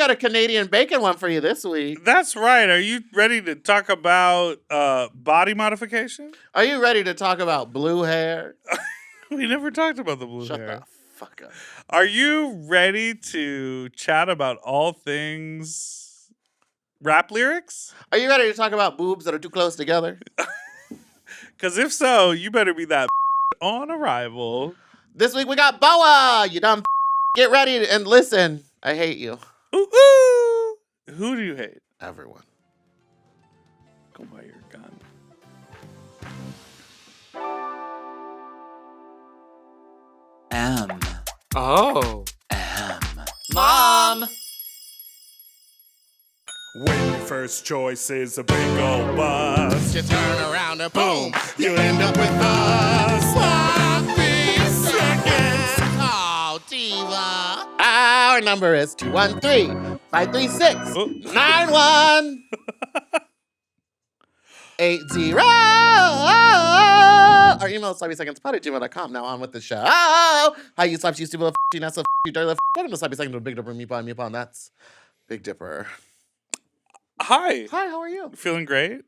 got a Canadian bacon one for you this week. That's right. Are you ready to talk about body modification? Are you ready to talk about blue hair? We never talked about the blue Shut hair. the fuck up. Are you ready to chat about all things rap lyrics? Are you ready to talk about boobs that are too close together? Because if so, you better be that on arrival. This week we got BOA, you dumb. Get ready and listen. I hate you. Ooh, ooh. Who do you hate? Everyone. Go buy your gun. M. Oh. M. Mom! When your first choice is a big old bus, You turn around and boom, you end up with a sloppy seconds. Oh, diva. Our number is 213-536-9180. Our email is sloppysecondspod@gmail.com. Now on with the show. Hi, you slops, you stupid little you not so you dirty little Welcome to Sloppy Second with Big Dipper and Meatball, and that's Big Dipper. Hi. Hi, how are you? Feeling great?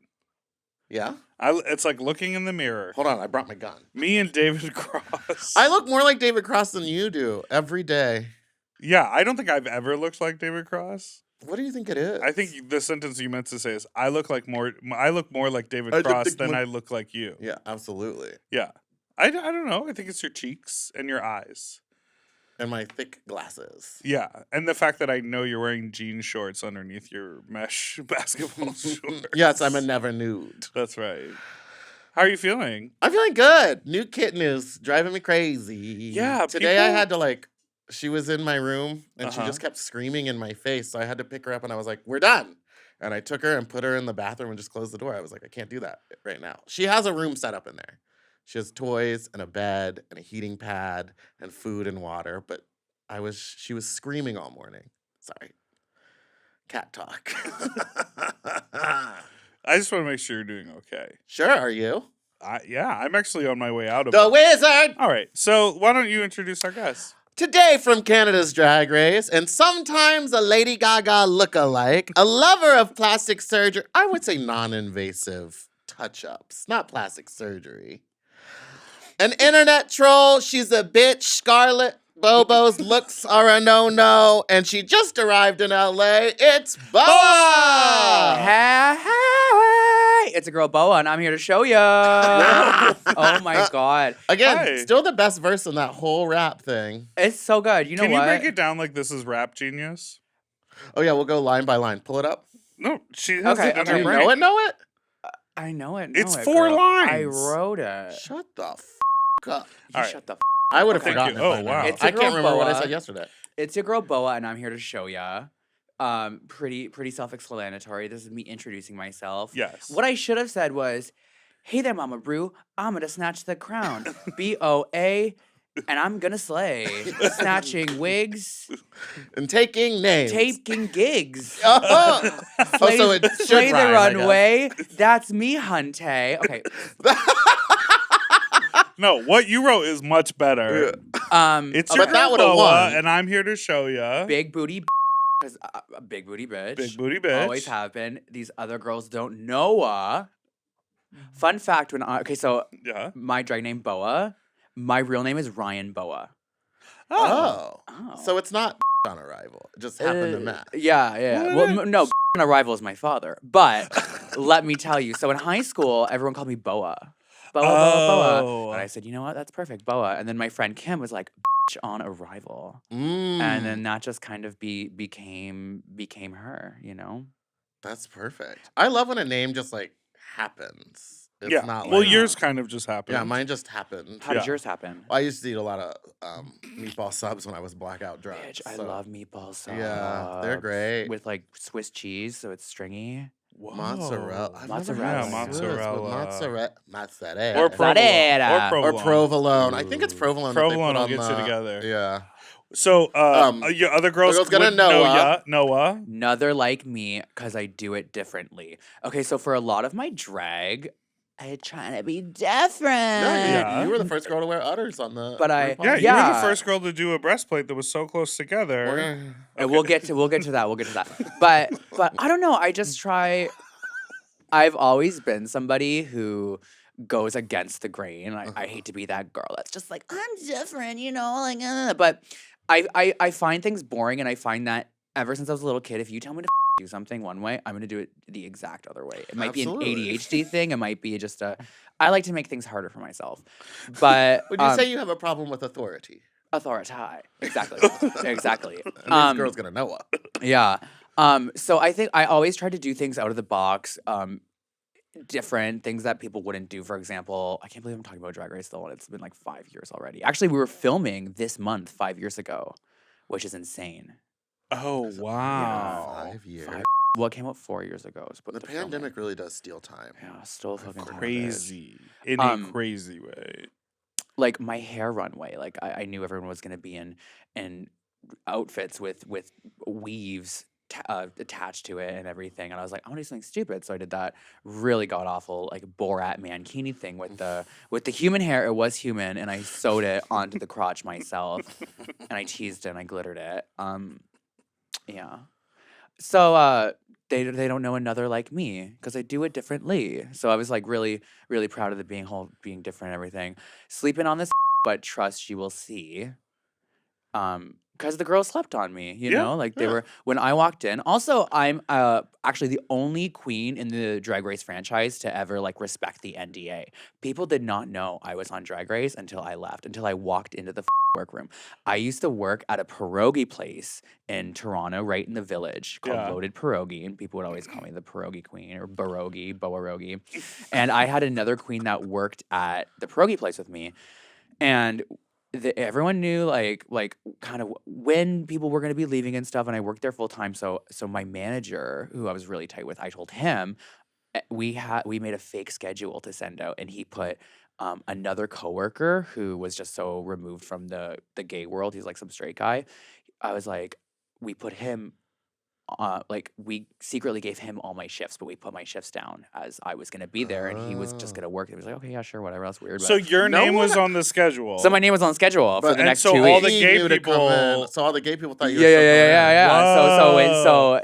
Yeah? It's like looking in the mirror. Hold on, I brought my gun. Me and David Cross. I look more like David Cross than you do every day. Yeah, I don't think I've ever looked like David Cross. What do you think it is? I think the sentence you meant to say is, I look more like David I don't Cross think than my- I look like you. Yeah, absolutely. Yeah. I don't know. I think it's your cheeks and your eyes. And my thick glasses. Yeah. And the fact that I know you're wearing jean shorts underneath your mesh basketball shorts. Yes, I'm a never nude. That's right. How are you feeling? I'm feeling good. New kitten is driving me crazy. Yeah, Today I people- had to she was in my room and she Uh-huh. just kept screaming in my face. So I had to pick her up and I was like, we're done. And I took her and put her in the bathroom and just closed the door. I was like, I can't do that right now. She has a room set up in there. She has toys and a bed and a heating pad and food and water. But she was screaming all morning. Sorry. Cat talk. I just want to make sure you're doing okay. Sure, are you? Yeah, I'm actually on my way out of The it. Wizard! All right. So why don't you introduce our guest? Today from Canada's Drag Race, and sometimes a Lady Gaga lookalike, a lover of plastic surgery, I would say non-invasive touch-ups, not plastic surgery. An internet troll, she's a bitch, Scarlett. Bobo's looks are a no-no, and she just arrived in LA. It's BOA! Hey, it's a girl BOA, and I'm here to show ya. Oh my god, Again, Hi. still the best verse in that whole rap thing. it's so good. You know Can what? you break it down like this is Rap Genius? Oh yeah, we'll go line by line. Pull it up. No, she has Okay, it in okay. her You brain. know it? I know it. It's know it, 4 girl. I lines. wrote it. Shut the up. You All right. shut the. I would have Thank forgotten you. it Oh, by now. wow. It's I a can't girl remember what I BOA. said yesterday. It's your girl BOA, and I'm here to show ya. Pretty self-explanatory. This is me introducing myself. Yes. What I should have said was, "Hey there, Mama Brew. I'm gonna snatch the crown. BOA, and I'm gonna slay. Snatching wigs, And taking names. taking gigs. Oh, so it should slay the rhyme, I guess. runway. That's me, hunty. Okay. No, what you wrote is much better. It's your But that girl would've BOA, won. and I'm here to show ya. Big booty, because a big booty bitch. Big booty bitch. Always have been. These other girls don't know. Fun fact: so Yeah. my drag name BOA. My real name is Ryan BOA. Oh. Oh. So it's not on arrival. It just happened to match. Yeah. Well, no, on arrival is my father. But let me tell you. So in high school, everyone called me BOA. BOA. Oh. And I said, you know what? That's perfect, BOA. And then my friend Kim was like, on arrival. Mm, And then that just kind of became her, you know? that's perfect. I love when a name just happens. It's Yeah. not Well, like, yours kind of just happened. yeah, mine just happened. How did Yeah. yours happen? I used to eat a lot of meatball subs when I was blackout drunk. Bitch, I so- love meatball subs. Yeah, they're great. With like Swiss cheese, so it's stringy. Whoa. Mozzarella. I've Mozzarella. never Yeah, had Swiss with mozzarella. mozzarella. Or provolone. Mozzarella. Or Or provolone. provolone. I think it's provolone. that they Provolone put will on get you the- together. Yeah. So, your other girls girl's gonna would know know ya. Noah. Another like me, because I do it differently. Okay, so for a lot of my drag, I trying to be different. No, Yeah. you were the first girl to wear udders on the. But I- RuPaul. Yeah, you were Yeah. the first girl to do a breastplate that was so close together. We're- And we'll get to that. We'll get to that. But I don't know. I just try. I've always been somebody who goes against the grain. I hate to be that girl that's just like I'm different, like. But I find things boring, and I find that ever since I was a little kid, if you tell me to do something one way, I'm gonna do it the exact other way. It might Absolutely. be an ADHD thing. It might be just a. I like to make things harder for myself. But Would you say you have a problem with authority? authority? Exactly. Exactly. And this girl's gonna know what. Yeah. So I think I always try to do things out of the box, different things that people wouldn't do. For example, I can't believe I'm talking about Drag Race though, and it's been like 5 years already. Actually, we were filming this month 5 years ago, which is insane. Oh, wow. 5 years. Well, it came out 4 years ago. Is what The filming. pandemic really does steal time. Yeah, still fucking time. Crazy. In Um, a crazy way. Like my hair runway, like I knew everyone was gonna be in outfits with weaves attached to it and everything, and I was like, I want to do something stupid, so I did that really god awful like Borat mankini thing with the human hair. It was human, and I sewed it onto the crotch myself, and I teased it and I glittered it. Yeah. So they don't know another like me because I do it differently. So I was like really really proud of the being different and everything. Sleeping on this, but trust you will see. Because the girls slept on me, you Yeah, know, like they yeah. were when I walked in. Also, I'm actually the only queen in the Drag Race franchise to ever like respect the NDA. People did not know I was on Drag Race until I left, until I walked into the workroom. I used to work at a pierogi place in Toronto, right in the village, called Yeah. Loaded Pierogi, and people would always call me the pierogi queen or Boarogi. And I had another queen that worked at the pierogi place with me, and everyone knew like kind of when people were going to be leaving and stuff, and I worked there full time. So my manager, who I was really tight with, I told him we made a fake schedule to send out, and he put another coworker who was just so removed from the gay world. He's like some straight guy. I was like, we put him. Like we secretly gave him all my shifts, but we put my shifts down as I was gonna be there, and he was just gonna work. He was like, okay, yeah, sure, whatever. That's weird. So your No name was one- on the schedule. So my name was on schedule for But- the and next so 2 all weeks. the He gay knew to come in, people- So all the gay people thought you Yeah, were yeah, still yeah, coming yeah, in. yeah. So Whoa.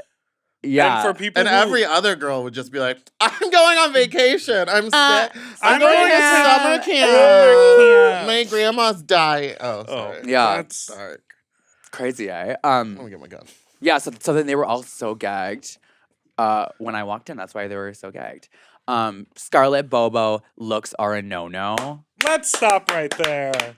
yeah. And for people And who, every other girl would just be like, I'm going on vacation. I'm Uh, sick. I'm I'm going going to to summer summer camp. My grandma's dying. Oh, Oh, sorry. Yeah. That's Dark. Crazy, eh? I'm going to get my gun. Yeah. So then they were all so gagged. When I walked in, that's why they were so gagged. Scarlett Bobo looks are a no. Let's stop right there.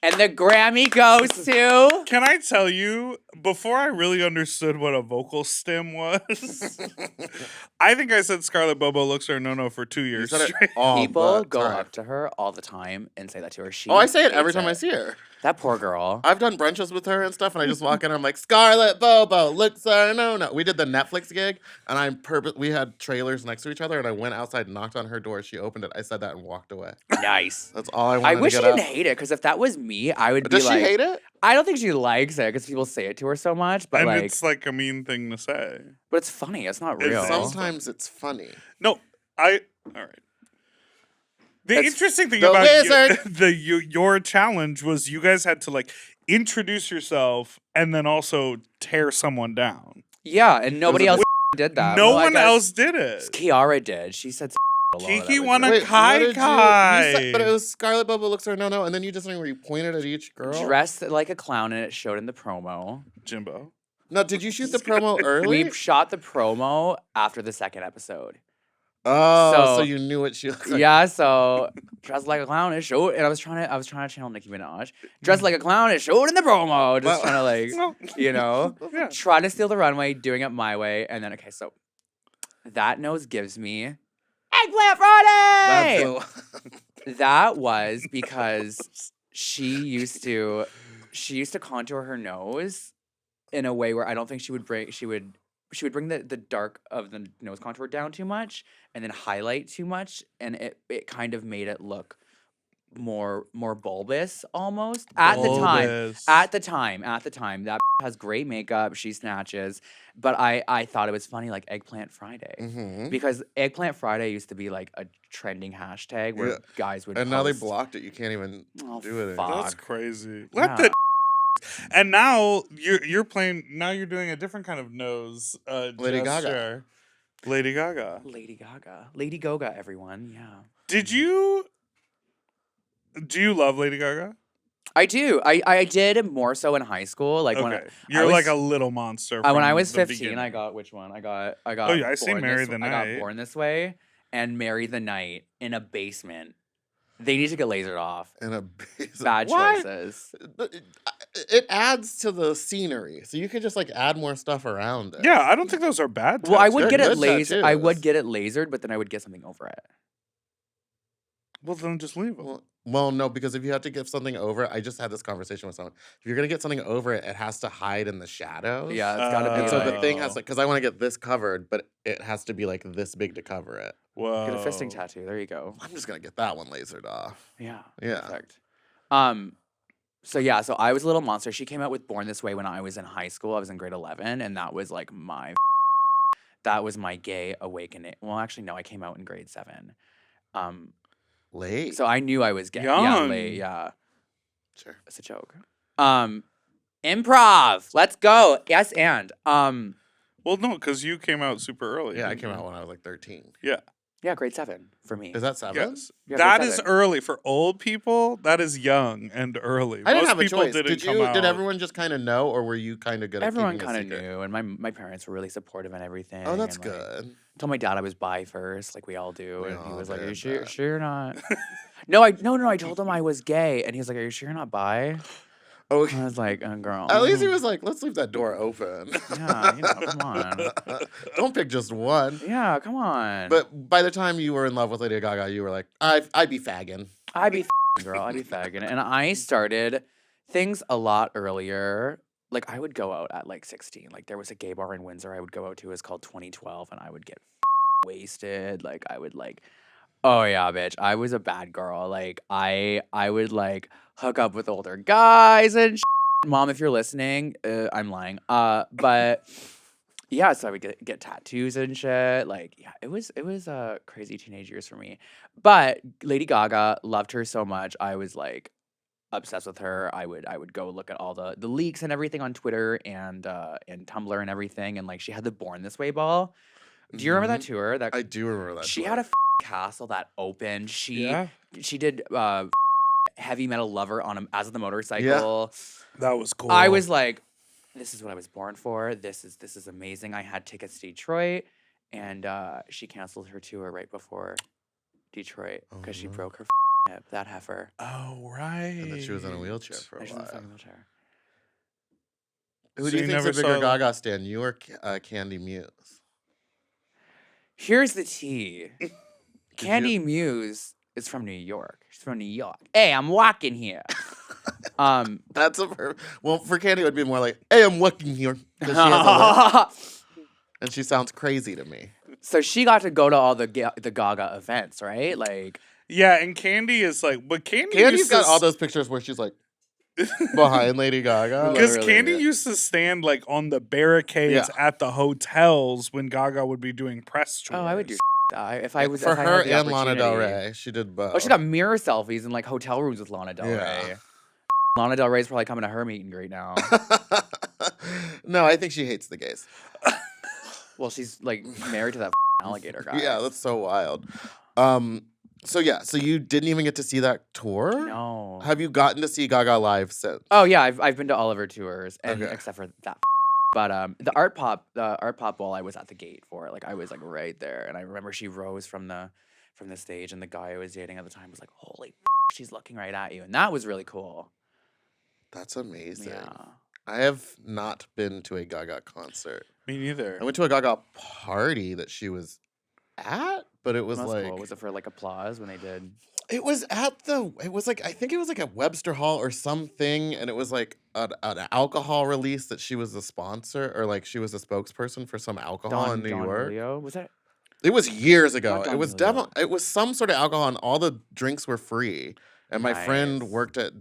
And the Grammy goes to Can I tell you, before I really understood what a vocal stim was, I think I said Scarlett Bobo looks are a no for 2 You years said it straight. all people the go time. up to her all the time and say that to her. She Oh, I say it every hates time I it. see her. That poor girl. I've done brunches with her and stuff, and I just walk in and I'm like, Scarlett Bobo, looks are no. We did the Netflix gig, and we had trailers next to each other, and I went outside and knocked on her door. She opened it. I said that and walked away. Nice. That's all I wanted I to wish she get didn't out. hate it, because if that was me, I would Does be she like, hate it? I don't think she likes it because people say it to her so much, but And like, it's like a mean thing to say. but it's funny. It's not It's real. Sometimes it's funny. No, all right. The It's interesting thing the about wizard. your challenge was you guys had to like introduce yourself and then also tear someone down. Yeah, and nobody a else did that. No Well, I one guess else did it. Kiara did. She said a lot. Kiki That was won a really- Wait, Kai what did you Kai. said, but it was Scarlett Bobo looks are no, and then you did something where you pointed at each girl. dressed like a clown, and it showed in the promo. Jimbo. No, did you shoot the promo early? We shot the promo after the second episode. Oh, so So- you knew what she looked like. Yeah, so dressed like a clown, it showed, and I was trying to channel Nicki Minaj. Dressed like a clown, it showed in the promo. Just Well- trying to like, you know, Yeah. try to steal the runway, doing it my way, and then okay, so that nose gives me Eggplant Friday. That's That was because she used to contour her nose in a way where I don't think she would bring the dark of the nose contour down too much and then highlight too much, and it kind of made it look more bulbous almost at the time. Bulbous. At the time, that has great makeup. She snatches, but I thought it was funny, like Eggplant Friday, Mm-hmm. because Eggplant Friday used to be like a trending hashtag where Yeah. guys would. And now they post- blocked it. You can't even Oh, do it fuck. anymore. That's crazy. Yeah. Let the and now you're playing. Now you're doing a different kind of nose Lady Gaga. gesture. Lady Gaga. Lady Gaga, everyone. Yeah. Do you love Lady Gaga? I do. I did more so in high school. Like when Okay, you're was- like a little monster. when from I was the 15, beginning. I got which one? I got. Oh, yeah, I see Born Marry This- the I got Night. Born This Way and Marry the Night in a basement. They need to get lasered off. In a basic, Bad Why? choices. It adds to the scenery, so you could just like add more stuff around it. Yeah, I don't think those are bad. Well, I tattoos. would They're get it good lasered. I would tattoos. get it lasered, but then I would get something over it. Well, then just leave them. Well, no, because if you have to give something over, I just had this conversation with someone. If you're gonna get something over it, it has to hide in the shadows. Yeah, it's got to be. And so the like, thing has like, because I want to get this covered, but it has to be like this big to cover it. Whoa. get a fisting tattoo. There you go. I'm just gonna get that one lasered off. Yeah. Yeah. Perfect. So I was a little monster. She came out with Born This Way when I was in high school. I was in grade 11, and that was like that was my gay awakening. Well, actually, no, I came out in grade 7. Late. So I knew I was gay. Yeah, Young. late. Yeah, Sure. it's a joke. Improv. Let's go. Yes, and Well, no, because you came out super early. Yeah, I didn't came you? out when I was like 13. yeah, grade 7 for me. Is that 7? Yes. Yeah, That grade is 7. early for old people. That is young and early. I didn't Most have a people choice. didn't Did come you? out. Did everyone just kind of know, or were you kind of good? Everyone at kind of keeping a secret? knew, and my parents were really supportive and everything. Oh, that's and, like, good. told my dad I was bi first, like we all do, We and he all was like, "Are you did sure? that. Sure you're not?" No, I told him I was gay, and he was like, "Are you sure you're not bi?" Oh, I was like, "Girl." at least he was like, let's leave that door open. Yeah, come on. Don't pick just one. Yeah, come on. But by the time you were in love with Lady Gaga, you were like, I'd be fagging. I'd be girl, I'd be fagging, and I started things a lot earlier. Like I would go out at like 16. Like there was a gay bar in Windsor I would go out to. It's called 2012, and I would get wasted. Like I would like. Oh yeah, bitch. I was a bad girl. Like I would like hook up with older guys and Mom, if you're listening, I'm lying. But yeah, so I would get tattoos and shit. Like yeah, it was crazy teenage years for me. But Lady Gaga, loved her so much. I was like obsessed with her. I would go look at all the leaks and everything on Twitter and Tumblr and everything. And like she had the Born This Way ball. Do you remember that tour? That I do remember that. she tour. had a castle that opened. She Yeah, did Heavy Metal Lover on as the motorcycle. that was cool. I was like, this is what I was born for. This is amazing. I had tickets to Detroit, and she canceled her tour right before Detroit because she Oh. broke her hip. That heifer. Oh right. And then she was in a wheelchair for a And she's in a while. fucking wheelchair. Who So do you you think's a never bigger saw- Gaga stan, you or Candy Muse? Here's the tea. Candy Muse is from New York. She's from New York. Hey, I'm walking here. That's well, for Candy, it would be more like, hey, I'm working here. 'Cause she has a lisp, and she sounds crazy to me. So she got to go to all the Gaga events, right? Like, Yeah, and Candy is like, but Candy Candy's used got to all those pictures where she's like behind Lady Gaga. because Literally, Candy yeah. used to stand like on the barricades at the hotels when Gaga would be doing press tours. oh, I would do if I was for if I her had the and Lana Del opportunity. Rey. She did both. Oh, she got mirror selfies in like hotel rooms with Lana Del Yeah. Rey. Lana Del Rey's probably coming to her meet and greet now. No, I think she hates the gays. Well, she's like married to that alligator guy. Yeah, that's so wild. So you didn't even get to see that tour? No. Have you gotten to see Gaga live since? Oh yeah, I've been to all of her tours, and Okay. except for that. But the art pop ball, I was at the gate for it. Like I was like right there, and I remember she rose from the stage, and the guy I was dating at the time was like, "Holy, she's looking right at you," and that was really cool. That's amazing. Yeah. I have not been to a Gaga concert. Me neither. I went to a Gaga party that she was at, but it was That's like cool. Was it for like applause when they did? it was like I think it was like at Webster Hall or something, and it was like an alcohol release that she was the sponsor or like she was a spokesperson for some alcohol in New Don York. Julio? Was that? It was years ago. Not It Don was Julio. it was some sort of alcohol, and all the drinks were free. And my friend Nice. worked at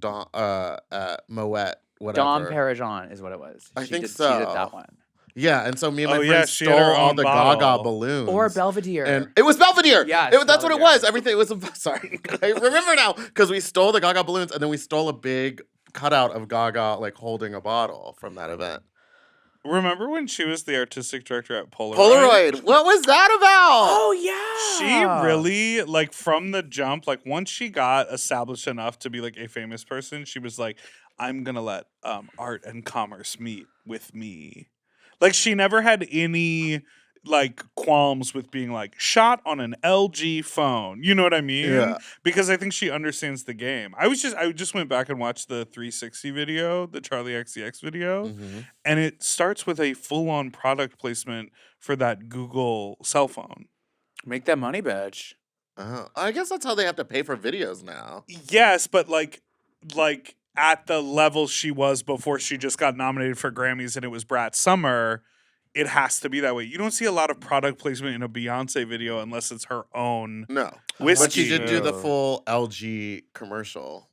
Moet, whatever. Dom Perignon is what it was. I think She did so. that one. Yeah, and so me and my Oh, friend yeah, she had stole her all own the bottle. Gaga balloons. Or Belvedere. And it was Belvedere. Yes, That's what it Belvedere. was. Everything. It was. Sorry, I remember now because we stole the Gaga balloons and then we stole a big cutout of Gaga like holding a bottle from that event. Remember when she was the artistic director at Polaroid? Polaroid. What was that about? Oh yeah. She really, like, from the jump, like, once she got established enough to be, like, a famous person, she was like, I'm going to let art and commerce meet with me. Like, she never had any, like, qualms with being, like, shot on an LG phone. You know what I mean? Yeah. Because I think she understands the game. I just went back and watched the 360 video, the Charlie XCX video, Mhm. and it starts with a full-on product placement for that Google cell phone. Make that money, bitch. I guess that's how they have to pay for videos now. Yes, but like at the level she was before she just got nominated for Grammys and it was Brat Summer, it has to be that way. You don't see a lot of product placement in a Beyonce video unless it's her own. No. Whiskey. But she did do the Oh. full LG commercial.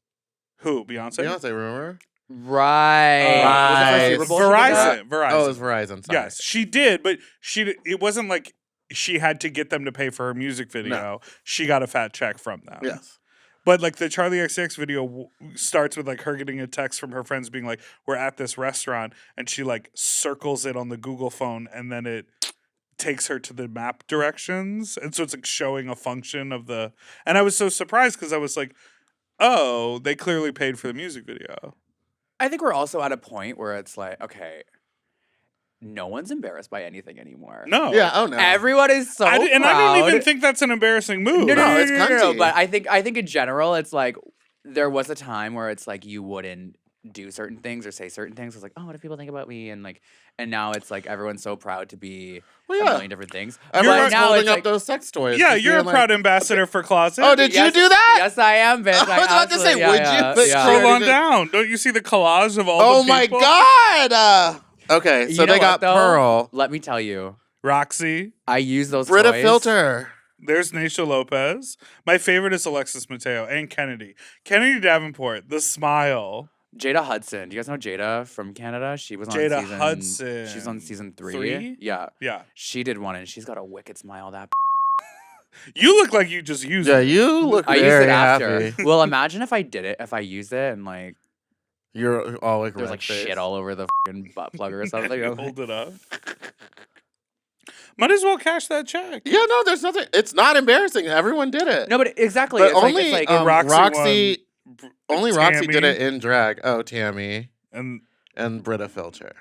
Who? Beyonce? Beyonce, remember? Right. Right. Was it for Super Bowl she did that? Verizon. Oh, it was Verizon. Sorry. Yes, she did, but it wasn't like she had to get them to pay for her music video. She got a fat check from them. Yes. But like the Charlie XCX video starts with like her getting a text from her friends being like, we're at this restaurant, and she like circles it on the Google phone and then it takes her to the map directions. And so it's like showing a function of the, and I was so surprised because I was like, oh, they clearly paid for the music video. I think we're also at a point where it's like, okay, no one's embarrassed by anything anymore. No. Yeah. Oh no. Everyone is so I don't proud. even think that's an embarrassing move. No, it's No. cunty. But I think in general, it's like there was a time where it's like you wouldn't do certain things or say certain things. It's like, oh, what do people think about me? And now it's like everyone's so proud to be Well, a yeah. million different things. Everyone's now holding it's up like, those sex toys. Yeah, just you're a being like, proud ambassador for Closet. Oh, did you Yes, do that? Yes, I am, bitch. I was about to say, absolutely- would you? But yeah. Scroll Sure. on down. Don't you see the collage of all Oh the my people? God. Okay, so You know they got what, though? Pearl, Let me tell you, Roxy. I use those Brita toys. Filter. There's Naisha Lopez. My favorite is Alexis Mateo and Kennedy. Kennedy Davenport, the smile. Jada Hudson. Do you guys know Jada from Canada? She was on Jada season. Hudson. She's on season 3. 3? Yeah. Yeah. She did one, and she's got a wicked smile. That You look like you just used Yeah, it. you look I used very it after. happy. Well, imagine if I did it. If I used it and like You're all like there's red like face. shit all over the fucking butt plug or something. You hold it up. Might as well cash that check. Yeah, no, there's nothing. It's not embarrassing. Everyone did it. No, but exactly. but it's only like Roxy Roxy. Only Roxy did Tammy. it in drag. Oh, Tammy And and Brita Filter.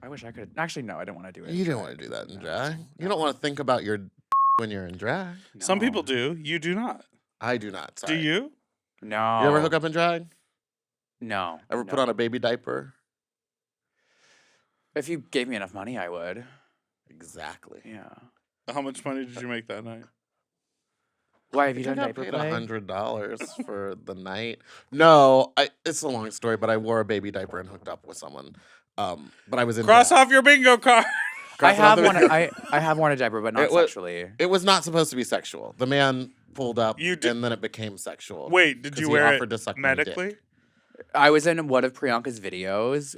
I wish I could. Actually, no, I didn't want to do it. You don't want to do that in drag. You don't want to think about your when you're in drag. some No. people do. You do not. I do not. Sorry. Do you? No. You ever hook up in drag? No. Ever put on a baby diaper? If you gave me enough money, I would. Exactly. Yeah. How much money did you make that night? Why have you I done think I diaper paid play? $100 for the night. No, it's a long story, but I wore a baby diaper and hooked up with someone. But I was in Cross drag. off your bingo card. I Cross have off the- one. I have worn a diaper, but not It was- sexually. It was not supposed to be sexual. The man pulled up, You did- and then it became sexual. Wait, did 'Cause you he wear offered to it suck my dick. medically? I was in one of Priyanka's videos.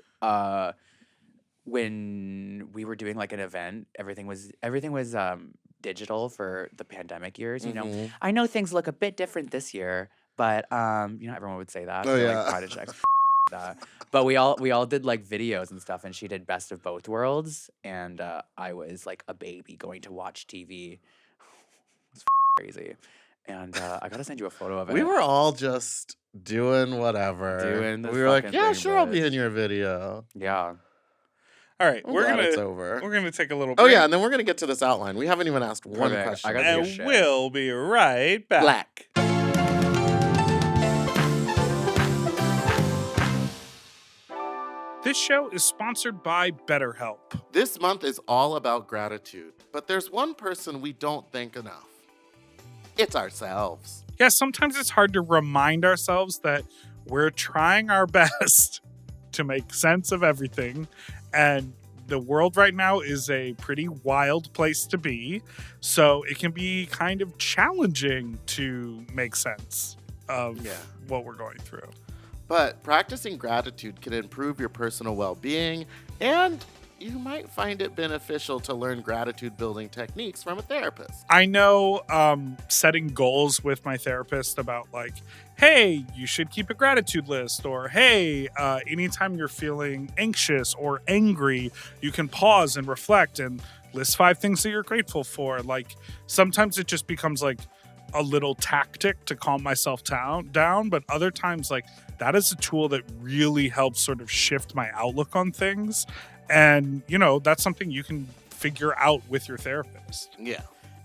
When we were doing like an event, everything was digital for the pandemic years. You know, Mhm. I know things look a bit different this year, but everyone would say that. Oh, so, yeah. like, pride and checks, that. But we all did like videos and stuff, and she did best of both worlds, and I was like a baby going to watch TV. It's crazy, and I gotta send you a photo of it. We were all just doing whatever. Doing the we were like, fucking yeah, thing, sure, I'll be bitch." in your video. Yeah. All right, I'm we're glad it's gonna over. take a little Oh break. yeah, and then we're gonna get to this outline. We haven't even asked one Perfect. question. I gotta take a And shit. we'll be right back. Black. This show is sponsored by BetterHelp. This month is all about gratitude, but there's one person we don't thank enough. It's ourselves. Yeah, sometimes it's hard to remind ourselves that we're trying our best to make sense of everything. And the world right now is a pretty wild place to be. So it can be kind of challenging to make sense. of Yeah. what we're going through. But practicing gratitude can improve your personal well-being, and you might find it beneficial to learn gratitude building techniques from a therapist. I know setting goals with my therapist about like, hey, you should keep a gratitude list, or hey, anytime you're feeling anxious or angry, you can pause and reflect and list 5 things that you're grateful for. Like sometimes it just becomes like a little tactic to calm myself down, but other times like that is a tool that really helps sort of shift my outlook on things. And, you know, that's something you can figure out with your therapist. Yeah.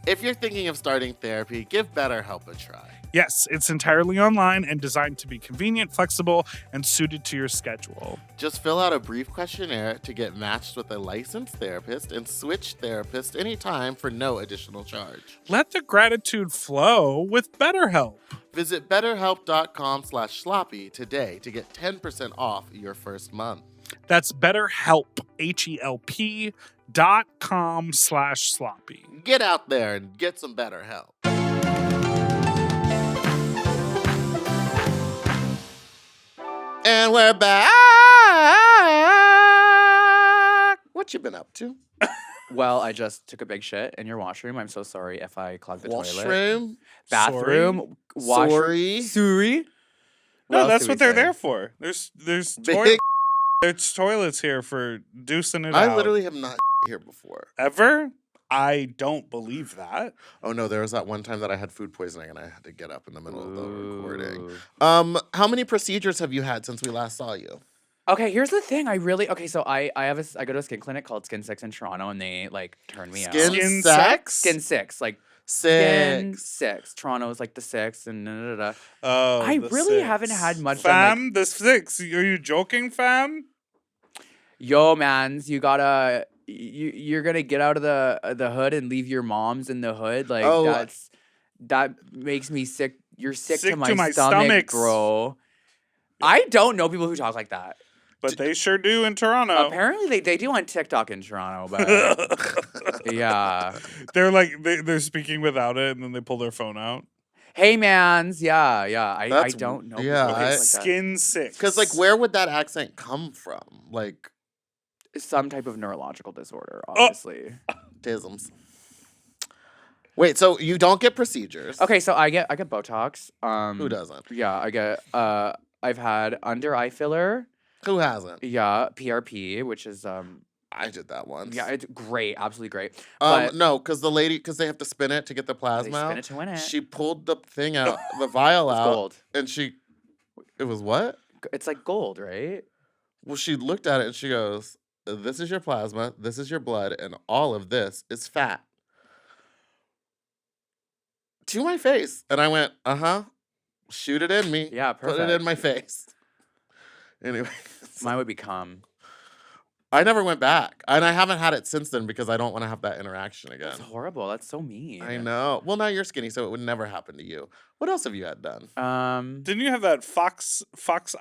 If you're thinking of starting therapy, give BetterHelp a try. Yes, it's entirely online and designed to be convenient, flexible, and suited to your schedule. Just fill out a brief questionnaire to get matched with a licensed therapist and switch therapist anytime for no additional charge. Let the gratitude flow with BetterHelp. Visit betterhelp.com/sloppy today to get 10% off your first month. That's BetterHelp, HELP.com/sloppy. Get out there and get some BetterHelp. And we're back. What you been up to? Well, I just took a big shit in your washroom. I'm so sorry if I clogged the toilet. Washroom? Bathroom. Washroom. Sorry. Sorry. No, else that's do we what they're say? there for. There's Big. there's toilets here for deucing it I out. literally have not here before. Ever? I don't believe that. Oh no, there was that one time that I had food poisoning and I had to get up in the middle of the recording. Ooh. How many procedures have you had since we last saw you? Okay, here's the thing. So I go to a skin clinic called Skin 6 in Toronto, and they like turn me out. Skin sex? Skin 6, like Skin 6. 6. Toronto is like the 6, and da, da, da. Oh, I the really 6. haven't had much done, like- Fam, the 6. Are you joking, fam? Yo, mans, you're gonna get out of the hood and leave your moms in the hood. Like Oh. that makes me sick. You're sick, Sick to my, to my stomach, stomachs. bro. I don't know people who talk like that. But they sure do in Toronto. Apparently they do on TikTok in Toronto, but yeah. They're like they're speaking without it, and then they pull their phone out. Hey, mans, yeah. I That's- don't know. yeah, people who I- talk like that. Skin 6. Because like, where would that accent come from? Like, Some type of neurological disorder, obviously. tisms. Wait, so you don't get procedures? Okay, so I get Botox. Who doesn't? Yeah, I get. I've had under eye filler. Who hasn't? Yeah, PRP, which is I did that once. yeah, it's great, absolutely great. But No, because they have to spin it to get the they plasma spin out. it to win it. She pulled the thing out, the vial It's out, gold. and it was what? It's like gold, right? Well, she looked at it and she goes, "This is your plasma, this is your blood, and all of this is fat." To my face. And I went, shoot it in me. Yeah, Put perfect. it in my face. Anyway, Mine would become. I never went back. And I haven't had it since then because I don't want to have that interaction again. That's horrible. That's so mean. I know. Well, now you're skinny, so it would never happen to you. What else have you had done? Didn't you have that fox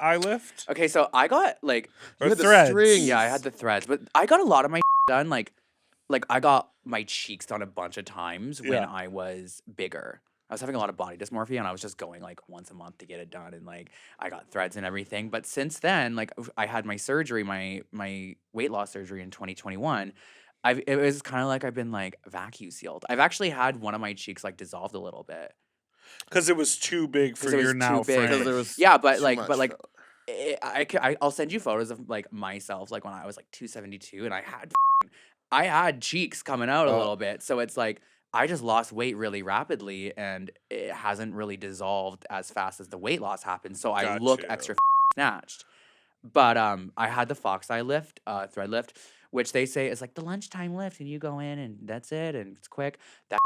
eye lift? Okay, so I got like Or You had the threads? string. yeah, I had the threads, but I got a lot of my done like I got my cheeks done a bunch of times when Yeah. I was bigger. I was having a lot of body dysmorphia and I was just going like once a month to get it done and like I got threads and everything. But since then, like I had my surgery, my weight loss surgery in 2021. It was kind of like I've been like vacuum sealed. I've actually had one of my cheeks like dissolved a little bit. Because it was too big for 'Cause it your was now too big. frame. Because there was Yeah, but too like much but like filler. I'll send you photos of like myself like when I was like 272 and I had cheeks coming out a Oh. little bit. So it's like I just lost weight really rapidly and it hasn't really dissolved as fast as the weight loss happened. So I Got look you. extra snatched. But I had the fox eye lift, thread lift, which they say is like the lunchtime lift and you go in and that's it and it's quick. That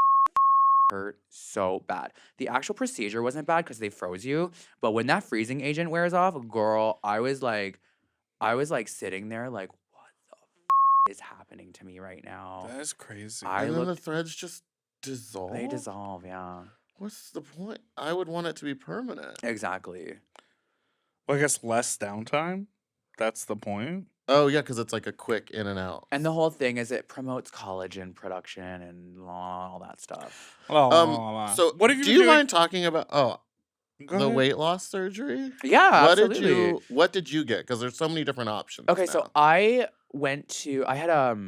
hurt so bad. The actual procedure wasn't bad because they froze you, but when that freezing agent wears off, girl, I was like sitting there like, what the is happening to me right now? That is crazy. I And then the looked- threads just dissolve? They dissolve, yeah. What's the point? I would want it to be permanent. Exactly. Well, I guess less downtime. That's the point. Oh, yeah, because it's like a quick in and out. And the whole thing is it promotes collagen production and all that stuff. Oh, So, what have you do been you doing? mind talking about? Oh, Go the ahead. weight loss surgery? Yeah, What absolutely. What did you get? Because there's so many different options. Okay, now. so I had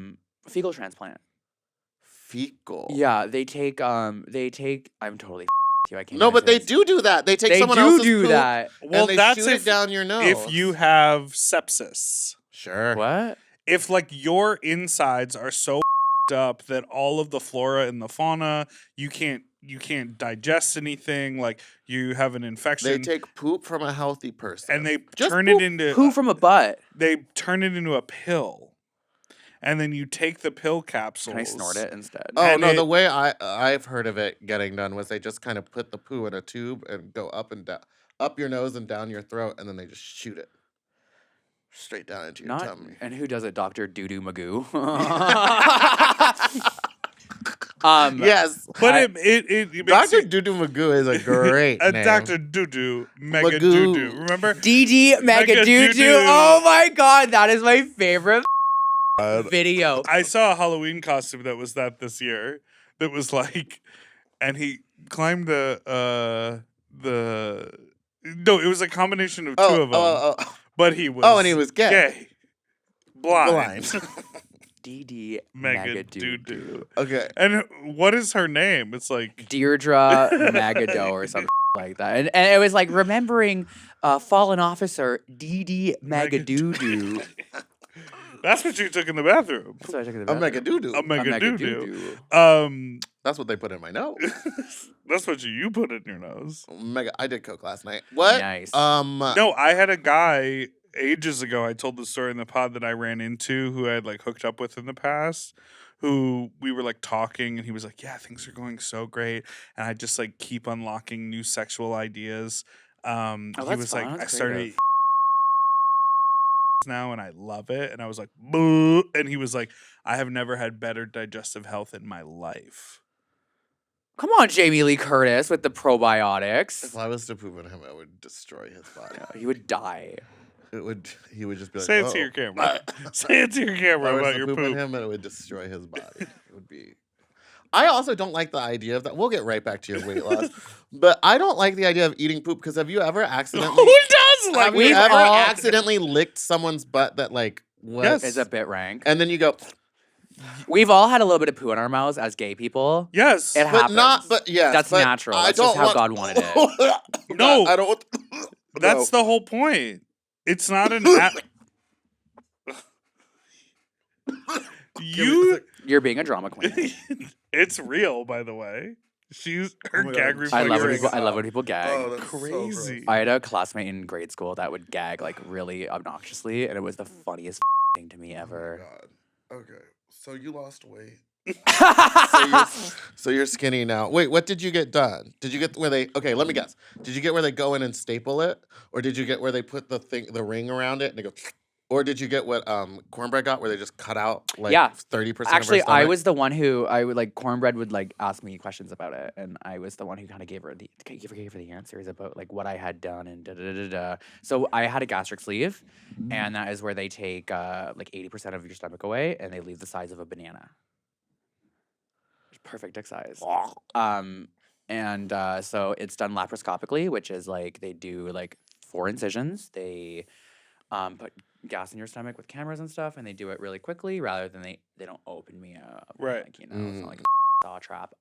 fecal transplant. Fecal. Yeah, they take I'm totally you. I can't No, even but say they this. do that. They take They someone do else's do poop that. Well, and they that's shoot it down your nose. if you have sepsis. Sure. What? If like your insides are so up that all of the flora and the fauna, you can't digest anything, like you have an infection. They take poop from a healthy person. and they Just turn poop. it into Who from a butt? they turn it into a pill. And then you take the pill capsules. Can I snort it instead? Oh and no, it- the way I've heard of it getting done was they just kind of put the poo in a tube and go up and down, up your nose and down your throat, and then they just shoot it straight down into your Not tummy. and who does it? Dr. Doo-Doo Magoo. Yes, But I- it makes Dr. you- Dudu Magoo is a great name. Dr. Doo-Doo, Mega Magoo. Doo-Doo. Remember? DD Mega Mega Doo-Doo. Doo-Doo. Oh my god, that is my favorite video. I saw a Halloween costume that was that this year. That was like, and he climbed no, it was a combination of two of them. But he was. and he was gay. Blind. DD Mega Mega Doo-Doo. Doo-Doo. Okay. And what is her name? It's like Deirdre Magado or something like that. And it was like remembering fallen officer DD Magadoo-Doo. that's what you took in the bathroom. That's what I took in A the mega bathroom. doo A doo. Mega Doo-Doo. Magadoo-Doo. That's what they put in my nose. That's what you put in your nose. Mega. I did coke last night. What? Nice. No, I had a guy ages ago. I told the story in the pod that I ran into who I had like hooked up with in the past. Who we were like talking, and he was like, "Yeah, things are going so great," and I just like keep unlocking new sexual ideas. He that's was fun. like, That's "I started creative. now, and I love it," and I was like, "Boo!" And he was like, "I have never had better digestive health in my life." Come on, Jamie Lee Curtis with the probiotics. If I was to poop in him, I would destroy his body. He would die. He would just be like, Say it to your camera. Say it to your If I camera was about to your poop poop. in him, and it would destroy his body. It would be. I also don't like the idea of that. We'll get right back to your weight loss, but I don't like the idea of eating poop because have you ever accidentally? Who does like Have you We've ever all- accidentally licked someone's butt that like was? Yes. Is a bit rank. And then you go, We've all had a little bit of poo in our mouths as gay people. Yes. It but happens. not, but yes, That's but natural. I That's just don't how want- God wanted it. No. I don't. That's the whole point. It's not an you. You're being a drama queen. It's real, by the way. She's her Oh my gag God. reflex. I love when people gag. Oh, that's so Crazy. gross. I had a classmate in grade school that would gag like really obnoxiously, and it was the funniest thing to me ever. God. Okay, so you lost weight. So you're skinny now. Wait, what did you get done? Did you get where they? Okay, let me guess. Did you get where they go in and staple it, or did you get where they put the ring around it and they go? Or did you get what Cornbread got, where they just cut out like Yeah. 30%? Actually, of her I stomach? was the one who I would like Cornbread would like ask me questions about it, and I was the one who kind of gave her the answers about like what I had done and da da da da. So I had a gastric sleeve, and that is where they take like 80% of your stomach away, and they leave the size of a banana. Perfect dick size. So it's done laparoscopically, which is like they do like 4 incisions. They put gas in your stomach with cameras and stuff, and they do it really quickly rather than they don't open me up. Right. Like, you know, it's not like a saw trap.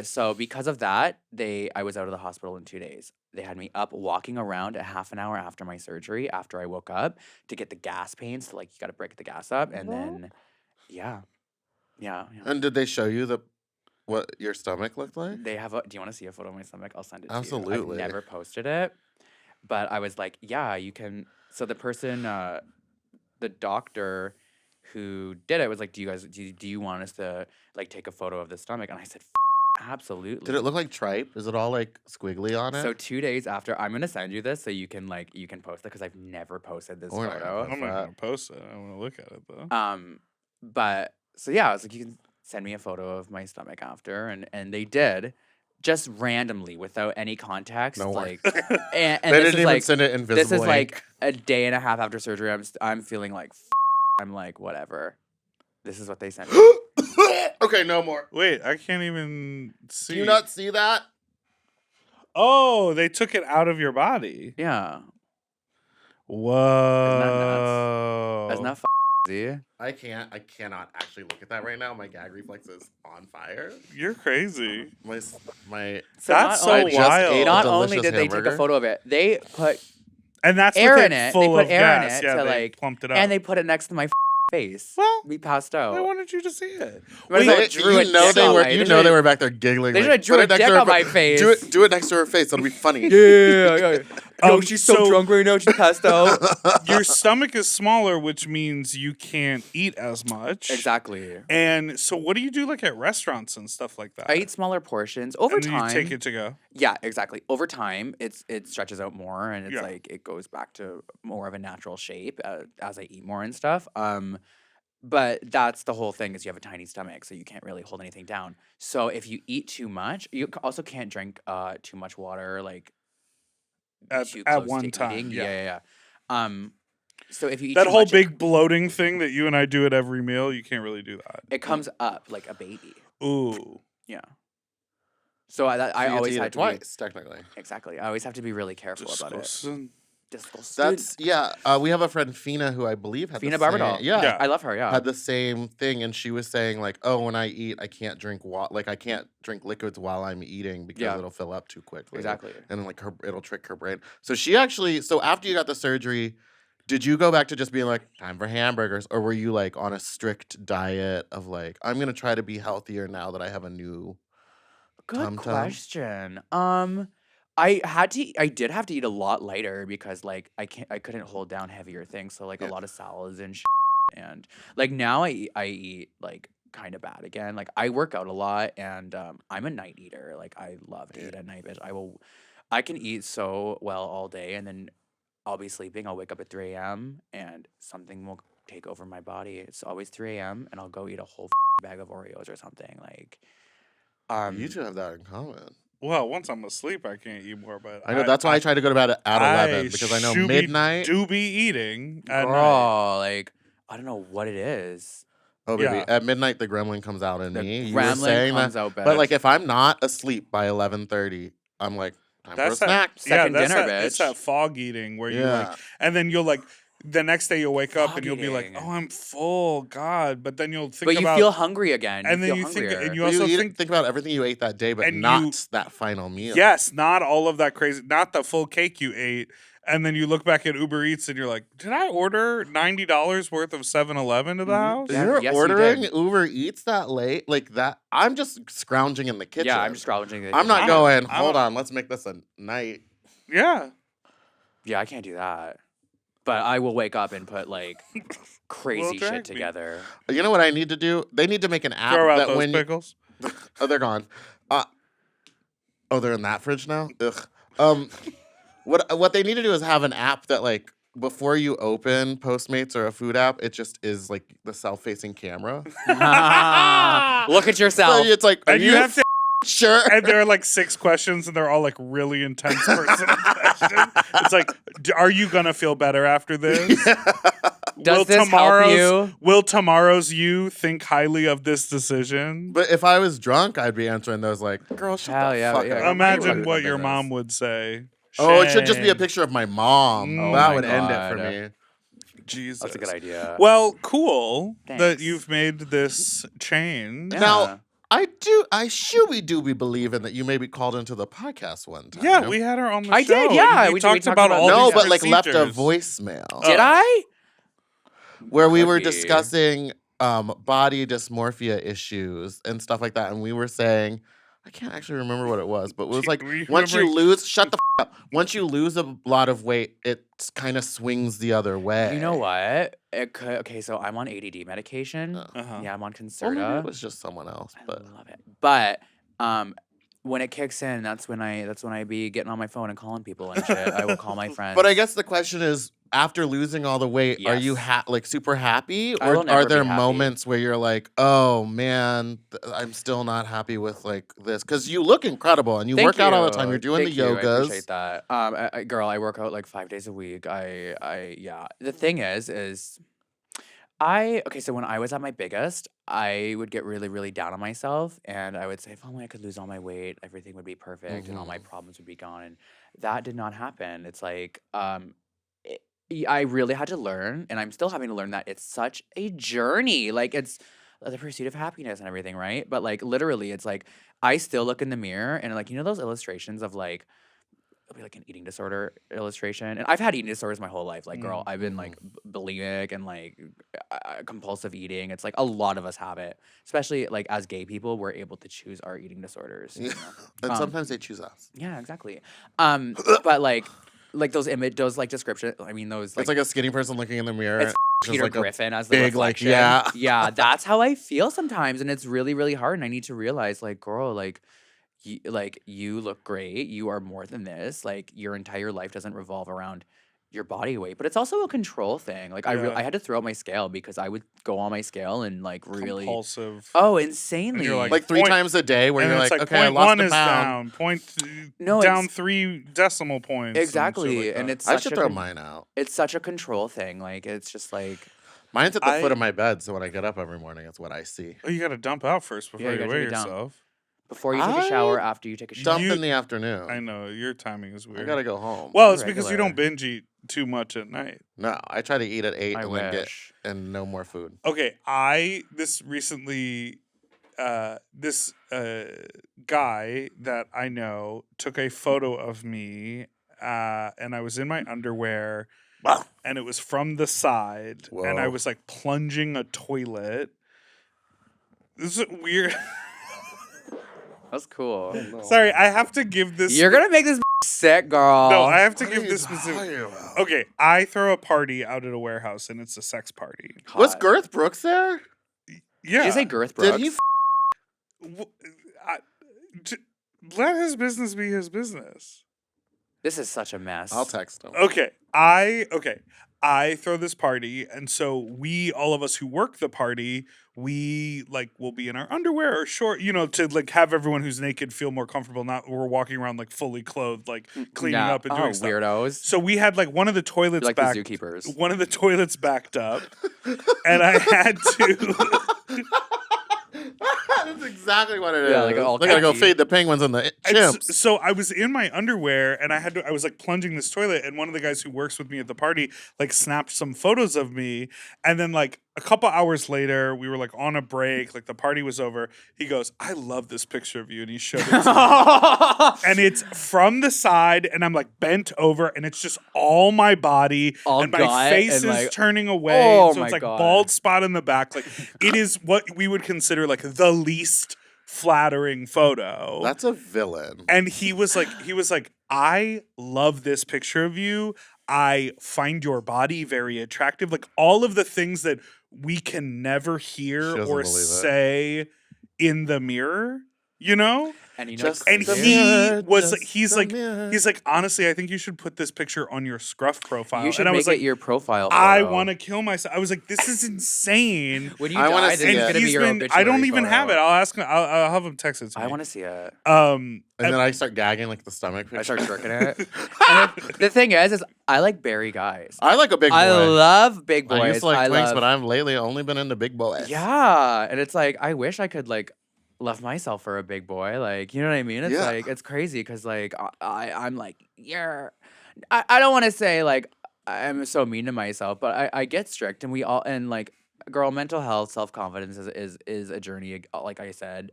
So because of that, I was out of the hospital in 2 days. They had me up walking around a half an hour after my surgery, after I woke up, to get the gas pains. So like you got to break the gas up, and then yeah. And did they show you what your stomach looked like? They have do you want to see a photo of my stomach? I'll send it to you. Absolutely. I've never posted it, but I was like, yeah, you can. So the person, the doctor who did it was like, do you want us to like take a photo of the stomach? And I said, absolutely. Did it look like tripe? Is it all like squiggly on it? So 2 days after, I'm gonna send you this so you can post it because I've never posted this Or not. photo. I'm not gonna post it. I want to look at it though. But so yeah, I was like, you can send me a photo of my stomach after, and they did, just randomly without any context. No like, worries. and they this didn't is even like send it invisible. this is ink. like a day and a half after surgery. I'm feeling like I'm like whatever. This is what they sent me. Okay, no more. Wait, I can't even see. Do you not see that? Oh, they took it out of your body. Yeah. Whoa. Isn't that crazy? I cannot actually look at that right now. My gag reflex is on fire. You're crazy. My So That's not so only- wild. Not delicious only did they take a hamburger. photo of it, they put And that's air with in it it. full They put of air in gas. it Yeah, to they like, plumped it up. and they put it next to my face. Well, We passed out. I wanted you to see it. What if Wait, I drew a you know dick they on were my- you they know should've- they were back there giggling. They like, should have drew put a it next dick to her on my fa- face. Do it next to her face. It'll be funny. Yeah. Yo, she's so so- drunk right now. She's passed out. Your stomach is smaller, which means you can't eat as much. Exactly. And so, what do you do like at restaurants and stuff like that? I eat smaller portions over and then time. you take it to go. Yeah, exactly. Over time, it stretches out more, and it's Yeah. like it goes back to more of a natural shape as I eat more and stuff. But that's the whole thing is you have a tiny stomach, so you can't really hold anything down. So if you eat too much, you also can't drink too much water, like too At close one to time. eating. Yeah. So if you eat That too whole much, big bloating thing that you and I do at every meal, you can't really do that. it comes up like a baby. Ooh. Yeah. So I You get to always eat had it to be, twice, technically. exactly. I always have to be really careful about it. Disgusting. Disgusting. That's we have a friend Fina who I believe had Fina the same, Barbadol. yeah, I love her. Yeah. had the same thing, and she was saying like, oh, when I eat, I can't drink I can't drink liquids while I'm eating because Yeah. it'll fill up too quickly. Exactly. And then like it'll trick her brain. So she actually, so after you got the surgery, did you go back to just being like, time for hamburgers, or were you like on a strict diet of like, I'm gonna try to be healthier now that I have a new Good Tum-tum? question. I did have to eat a lot lighter because like I couldn't hold down heavier things. So like a Yeah. lot of salads and and like now I eat like kind of bad again. Like I work out a lot and I'm a night eater. Like I love to eat at night, bitch. I can eat so well all day and then I'll be sleeping. I'll wake up at 3 a.m. and something will take over my body. It's always 3 a.m. and I'll go eat a whole bag of Oreos or something. Like you two have that in common. Well, once I'm asleep, I can't eat more. But I know that's why I try to go to bed at 11 because I know should be- midnight. do be eating at night. girl, like I don't know what it is. Oh baby, Yeah. at midnight the gremlin comes out in The me. You were gremlin saying comes that, out, but bitch. like if I'm not asleep by 11:30, I'm like time for a That's that, snack. Second that's dinner, that, It's bitch. that fog eating where you Yeah. like, and then you'll like, the next day you'll wake up and you'll be like, Fog eating. oh, I'm full, God. But then you'll think But you about, feel hungry again. and then feel you think, hungrier. and you Well, also you think, think about everything you ate that day, but and not you- that final meal. yes, not all of that crazy, not the full cake you ate. And then you look back at Uber Eats and you're like, did I order $90 worth of 7-Eleven to the Mhm. house? Yeah, You're yes, you ordering did. Uber Eats that late, like that. I'm just scrounging in the kitchen. Yeah, I'm just scrounging. I'm not I'm- going. I'm- Hold on, let's make this a night. Yeah. Yeah, I can't do that. But I will wake up and put like crazy drag shit me. together. You know what I need to do? They need to make an app Throw out that those when pickles. oh they're gone. They're in that fridge now. Ugh. What they need to do is have an app that like before you open Postmates or a food app, it just is like the self-facing camera. Look at So yourself. it's like, are And you have to, sure? and there are like 6 questions and they're all like really intense personal questions. It's like, are you going to feel better after this? Does this help you? Will tomorrow's you think highly of this decision? But if I was drunk, I'd be answering those like, "Girl, shut Hell the yeah, fuck yeah. up." Imagine Business. what your mom would say. Oh, it should just be a Shame. picture of my mom. Oh that my would end it for God. me. Jesus. That's a good idea. Well, cool that Thanks. you've made this change. Yeah. Now, I shooby dooby believing that you maybe called into the podcast one time. Yeah, we had her on the I show. did, yeah. We We talked talked about about all no, these but like left a procedures. voicemail Did I? where we were Could be. discussing body dysmorphia issues and stuff like that, and we were saying, I can't actually remember what it was, but it was like We once you remember- lose, shut the up. Once you lose a lot of weight, it kind of swings the other way. You know what? It could, okay, so I'm on ADD medication. Uh-huh. Yeah, I'm on Well, maybe Concerta. it was just someone else, I but love it. But when it kicks in, that's when I be getting on my phone and calling people and shit. I will call my friends. But I guess the question is, after losing all the weight, are you Yes. like super happy, I or will never are be there happy. moments where you're like, oh man, I'm still not happy with like this? Because you look incredible and you Thank work out all the you. time. You're doing Thank the you. I yogas. appreciate that. Girl, I work out like 5 days a week. Yeah. The thing is So when I was at my biggest, I would get really, really down on myself, and I would say, if only I could lose all my weight, everything would be perfect, and all my problems would be gone. And that did not happen. It's like, I really had to learn, and I'm still having to learn that it's such a journey. Like it's the pursuit of happiness and everything, right? But like literally, it's like I still look in the mirror and like those illustrations of like it'll be like an eating disorder illustration. And I've had eating disorders my whole life. Like, girl, I've been like bulimic and like compulsive eating. It's like a lot of us have it, especially like as gay people, we're able to choose our eating disorders. Yeah. And sometimes they choose us. Yeah, exactly. But like those like description. I mean, those like It's like a skinny person looking in the mirror. it's just Peter like a Griffin as the big, like, reflection. yeah. Yeah, that's how I feel sometimes, and it's really, really hard. And I need to realize, like, girl, you look great. You are more than this. Like your entire life doesn't revolve around your body weight, but it's also a control thing. Like Yeah. I had to throw out my scale because I would go on my scale and like really Compulsive. insanely. like, 3 point- times a day where and you're it's like, like okay, I point lost one a is pound. No, down it's- 3 decimal points. Exactly, and, and shit it's I such should a throw con- mine out. It's such a control thing. Like it's just like Mine's at the foot I- of my bed, so when I get up every morning, it's what I see. Oh, you got to dump out first before you you gotta weigh take it down. yourself. before you take a shower, I after you take a shower. Dump in the afternoon. I know your timing is weird. I gotta go home. Well, it's because you Regular. don't binge eat too much at night. No, I try to eat at 8 I and then wish. and no more food. Okay, this guy that I know took a photo of me, and I was in my underwear, Wow. and it was from the side, and I Whoa. was like plunging a toilet. This is weird. That's cool. Sorry, I have to give this. You're gonna make this sick, girl. No, I have to What give are this you specific. talking about? Okay, I throw a party out at a warehouse, and it's a sex party. Was Hot. Girth Brooks there? Yeah. Did you say Girth Brooks? Did he? W- I- j- let his business be his business. This is such a mess. I'll text him. Okay, I throw this party, and so all of us who work the party, we like will be in our underwear or short, to like have everyone who's naked feel more comfortable. Not we're walking around like fully clothed, like cleaning Nah. up and doing stuff. Weirdos. So we had like one of the toilets You're like back. the zookeepers. One of the toilets backed up, and I had to. That's exactly what it is. Yeah, like all they gotta go khaki. feed the penguins and the And chimps. so I was in my underwear and I was like plunging this toilet, and one of the guys who works with me at the party like snapped some photos of me, and then like a couple hours later we were like on a break, like the party was over. He goes, "I love this picture of you," and he showed it to me. And it's from the side, and I'm like bent over, and it's just all my body, All and my gut face and, is like- turning away. Oh so my it's like God. bald spot in the back. Like it is what we would consider like the least flattering photo. That's a villain. And he was like, I love this picture of you. I find your body very attractive. Like all of the things that we can never She hear doesn't or believe it. say in the mirror, you know? And you know, Just And the he mirror, was just like, the mirror. he's like, honestly, I think you should put this picture on your scruff profile. you should and I make was like, it your profile. I photo. want to kill myself. I was like, this is insane. When you I wanna die, this see is it. gonna And be he's your been, I don't obituary even photo. have it. I'll ask him. I'll have him text it to me. I want to see it. And then I start gagging like the stomach. I picture. start jerking it. And the thing is I like berry guys. I like a big boy. I love big boys. I used to like twinks, love- but I've lately only been into big boys. Yeah, and it's like I wish I could like love myself for a big boy. Like you know what I mean? It's Yeah. like it's crazy because like I'm like I don't want to say like I'm so mean to myself, but I get strict, and we all and like girl, mental health, self confidence is a journey. Like I said,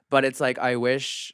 but it's like I wish.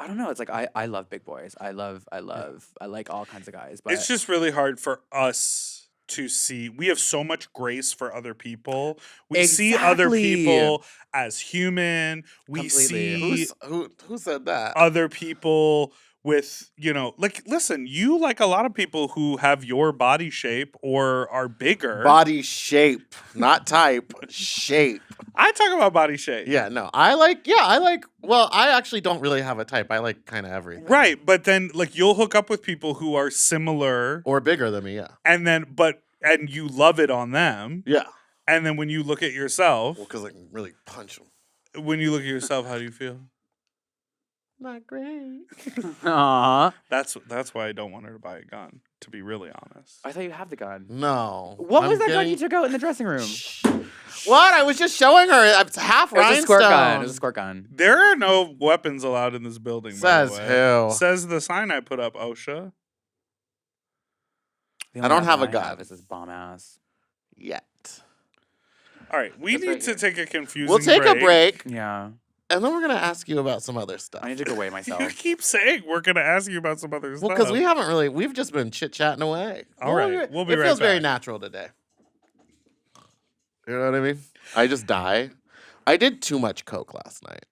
I don't know. It's like I love big boys. I like all kinds of guys. But It's just really hard for us to see. We have so much grace for other people. We see other Exactly. people as human. We Completely. see Who said that? other people with, like, listen, you like a lot of people who have your body shape or are bigger. Body shape, not type. Shape. I talk about body shape. Yeah, no. Well, I actually don't really have a type. I like kind of everything. Right. But then, like, you'll hook up with people who are similar Or bigger than me, yeah. and you love it on them. Yeah. And then when you look at yourself, Well, because I can really punch them. when you look at yourself, how do you feel? not great. Aw. That's why I don't want her to buy a gun, to be really honest. I thought you have the gun. No. What I'm was that gun getting- you took out in the dressing room? What? I was just showing her. It's half It was a rhinestone. squirt gun. It was a squirt gun. There are no weapons allowed in this building. Says by the way. who? Says the sign I put up, OSHA. The I only don't have a weapon I gun. Is this bomb ass. Yet. All right, we It's need right to here. take a confusing We'll take a break, Yeah. and then we're gonna ask you about some other stuff. I need to go weigh myself. You keep saying we're going to ask you about some other Well, stuff. because we haven't really. We've just been chit chatting away. All right, we'll be It right feels very back. natural today. You know what I mean? I just die. I did too much coke last night.